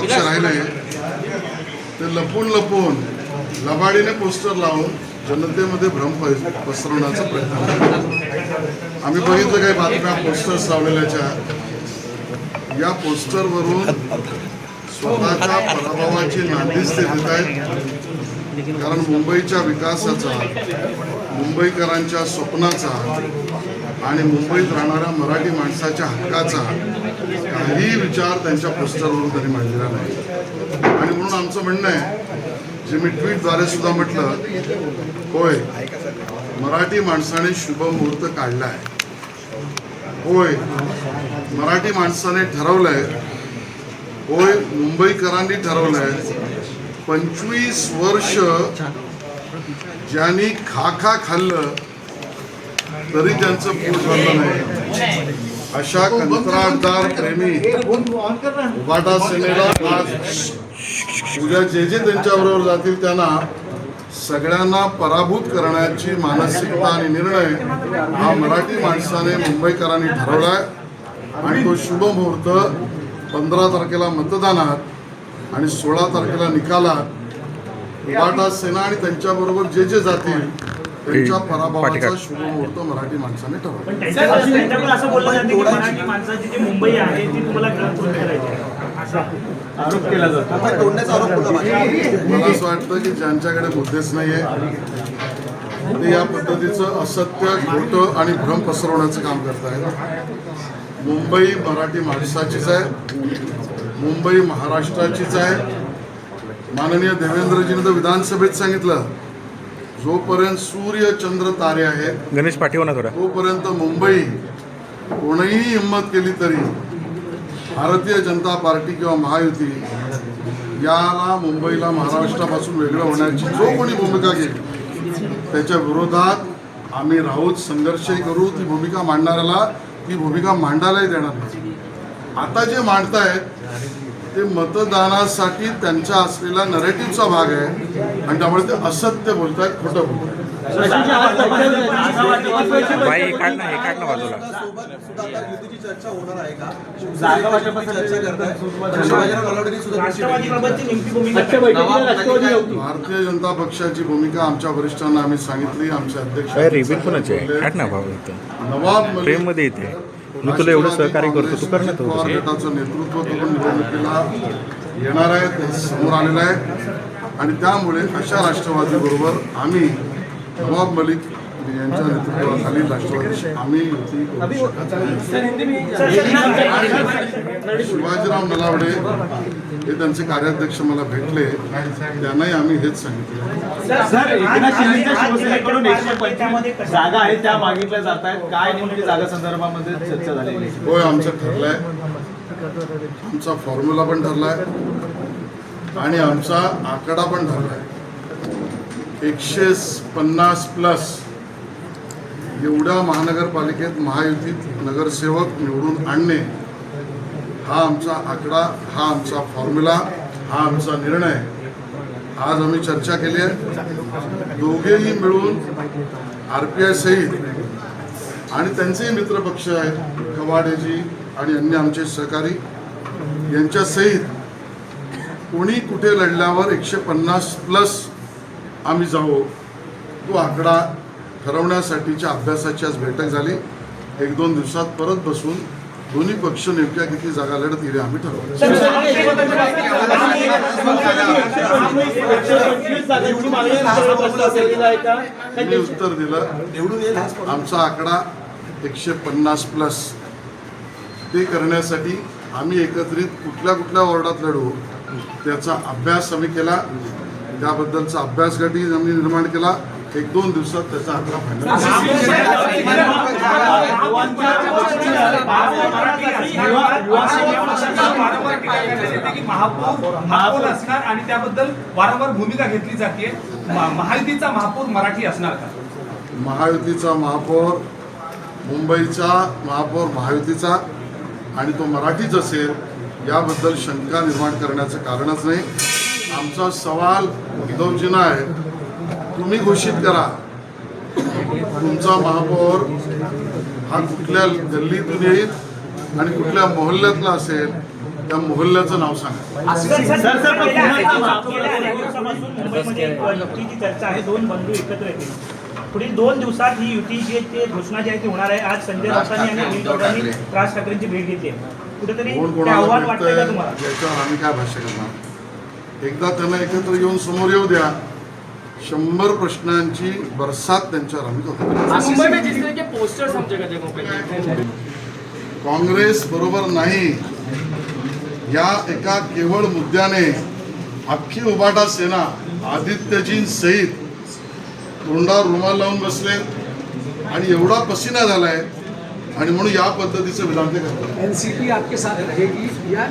पक्ष राहिले ते लपून लपून लबाडीने पोस्टर लावून जनतेमध्ये भ्रम पसरवण्याचा प्रयत्न करतात. आम्ही बघितलं काही बातम्या पोस्टर्स लावलेल्याच्या, या पोस्टरवरून स्वतःच्या पराभवाची नांदीच ते देत आहेत. कारण मुंबईच्या विकासाचा, मुंबईकरांच्या स्वप्नाचा आणि मुंबईत राहणाऱ्या मराठी माणसाच्या हक्काचा काही विचार त्यांच्या पोस्टरवरून त्यांनी मांडलेला नाही. आणि म्हणून आमचं म्हणणं आहे, जे मी ट्विटद्वारे सुद्धा म्हटलं, होय मराठी माणसाने शुभ मुहूर्त काढला आहे, होय मराठी माणसाने ठरवलंय, होय मुंबईकरांनी ठरवलंय, 25 वर्ष ज्यांनी खा खाल्लं तरी त्यांचं पोट भरलं नाही, अशा कंत्राटदार प्रेमी उभाटा सेनेला आज उद्या जे जे त्यांच्याबरोबर जातील त्यांना सगळ्यांना पराभूत करण्याची मानसिकता आणि निर्णय हा मराठी माणसाने मुंबईकरांनी ठरवलाय. आणि तो शुभ मुहूर्त 15 तारखेला मतदानात आणि 16 तारखेला निकालात उभाटा सेना आणि त्यांच्याबरोबर जे जे जातील त्यांच्या पराभवाचा शुभ मुहूर्त मराठी माणसाने ठरवला. असं बोललं जातं की मराठी माणसाची जी मुंबई आहे ती तुम्हाला आरोप केला जातो. मला असं वाटतं की ज्यांच्याकडे मुद्देच नाहीये ते या पद्धतीचं असत्य, खोटं आणि भ्रम पसरवण्याचं काम करतायत. मुंबई मराठी माणसाचीच आहे, मुंबई महाराष्ट्राचीच आहे. माननीय देवेंद्रजीने तर विधानसभेत सांगितलं, जोपर्यंत सूर्य चंद्र तारे आहेत गणेश पाठीव ना थोडा, तोपर्यंत मुंबई कोणीही हिंमत केली तरी भारतीय जनता पार्टी किंवा महायुती याला मुंबईला महाराष्ट्रापासून वेगळं होण्याची जो कोणी भूमिका घेईल त्याच्या विरोधात आम्ही राहूच, संघर्षही करू. ती भूमिका मांडणाऱ्याला ती भूमिका मांडायलाही देणार नाही. आता जे मांडतायत ते मतदानासाठी त्यांचा असलेला नरेटिव्हचा भाग आहे आणि त्यामुळे ते असत्य बोलतायत, खोटं बोलतायत. बाई हे काढ ना बाजूला. भारतीय जनता पक्षाची भूमिका आमच्या वरिष्ठांना आम्ही सांगितली. आमचे अध्यक्ष रिबीन कोणाचे आहे? काढ ना भाऊ. नवाब मलिक प्रेम मध्ये येते, मी तुला एवढं सहकार्य करतो, तू कर ना. तो गटाचं नेतृत्व तो पण निवडणुकीला येणार आहे, ते समोर आलेलं आहे. आणि त्यामुळे अशा राष्ट्रवादी बरोबर आम्ही नवाब मलिक यांच्या नेतृत्वाखाली राष्ट्रवादी आम्ही युती करू शकत. शिवाजीराव नलावडे हे त्यांचे कार्याध्यक्ष मला भेटले, त्यांनाही आम्ही हेच सांगितलं. सर, एकनाथ शिंदेच्या शिवसेनेकडून 125 जागा आहेत त्या मागितल्या जात आहेत. काय नेमकी जागा संदर्भामध्ये चर्चा झालेली? होय, आमचं ठरलंय, आमचा फॉर्म्युला पण ठरलाय आणि आमचा आकडा पण ठरलाय. 150+ एवढ्या महानगरपालिकेत महायुतीत नगरसेवक निवडून आणणे हा आमचा आकडा, हा आमचा फॉर्म्युला, हा आमचा निर्णय. आज आम्ही चर्चा केली आहे. दोघेही मिळून RPI सहित आणि त्यांचेही मित्रपक्ष आहेत, कवाडेजी आणि अन्य आमचे सहकारी यांच्या सहित कोणी कुठे लढल्यावर 150+ आम्ही जाऊ. तो आकडा ठरवण्यासाठीच्या अभ्यासाची आज बैठक झाली. 1-2 दिवसात परत बसून दोन्ही पक्ष नेमक्या किती जागा लढतील आम्ही ठरवलं. मी उत्तर दिलं, आमचा आकडा 150+. ते करण्यासाठी आम्ही एकत्रित कुठल्या कुठल्या वॉर्डात लढू त्याचा अभ्यास आम्ही केला. त्याबद्दलचा अभ्यास गटही आम्ही निर्माण केला. 1-2 दिवसात त्याचा आकडा फायनल. महापौर असणार आणि त्याबद्दल वारंवार भूमिका घेतली जाते. महायुतीचा महापौर मराठी असणार का? महायुतीचा महापौर, मुंबईचा महापौर महायुतीचा आणि तो मराठीच असेल याबद्दल शंका निर्माण करण्याचं कारणच नाही. आमचा सवाल उद्धवजींना आहे, तुम्ही घोषित करा तुमचा महापौर हा कुठल्या गल्लीतून येईल आणि कुठल्या मोहल्ल्यातला असेल त्या मोहल्ल्याचं नाव सांगा. गेल्या अनेक दिवसापासून मुंबईमध्ये युतीची चर्चा आहे. दोन बंधू एकत्र येतील. पुढील 2 दिवसात ही युती जी आहे ती घोषणा जी आहे ती होणार आहे. आज संजय राऊतांनी आणि अनिल गौडांनी राज ठाकरेंची भेट घेतली आहे. कुठेतरी कोण ते कोणाला आव्हान वाटतंय का भेटतंय तुम्हाला? याच्यावर आम्ही काय भाष्य करणार. एकदा त्यांना एकत्र येऊन समोर येऊ द्या. 100 प्रश्नांची बरसात त्यांच्यावर आम्ही करतो. मुंबई में जिस तरह के पोस्टर्स हम जगह जगहों पे देखते हैं, काँग्रेस बरोबर नाही या एका केवळ मुद्द्याने अख्खी उबाटा सेना आदित्यजी सहित तोंडावर रुमाल लावून बसले आणि एवढा पसीना झालाय आणि म्हणून या पद्धतीचं विधान ते करतात. एनसीपी आपके साथ रहेगी या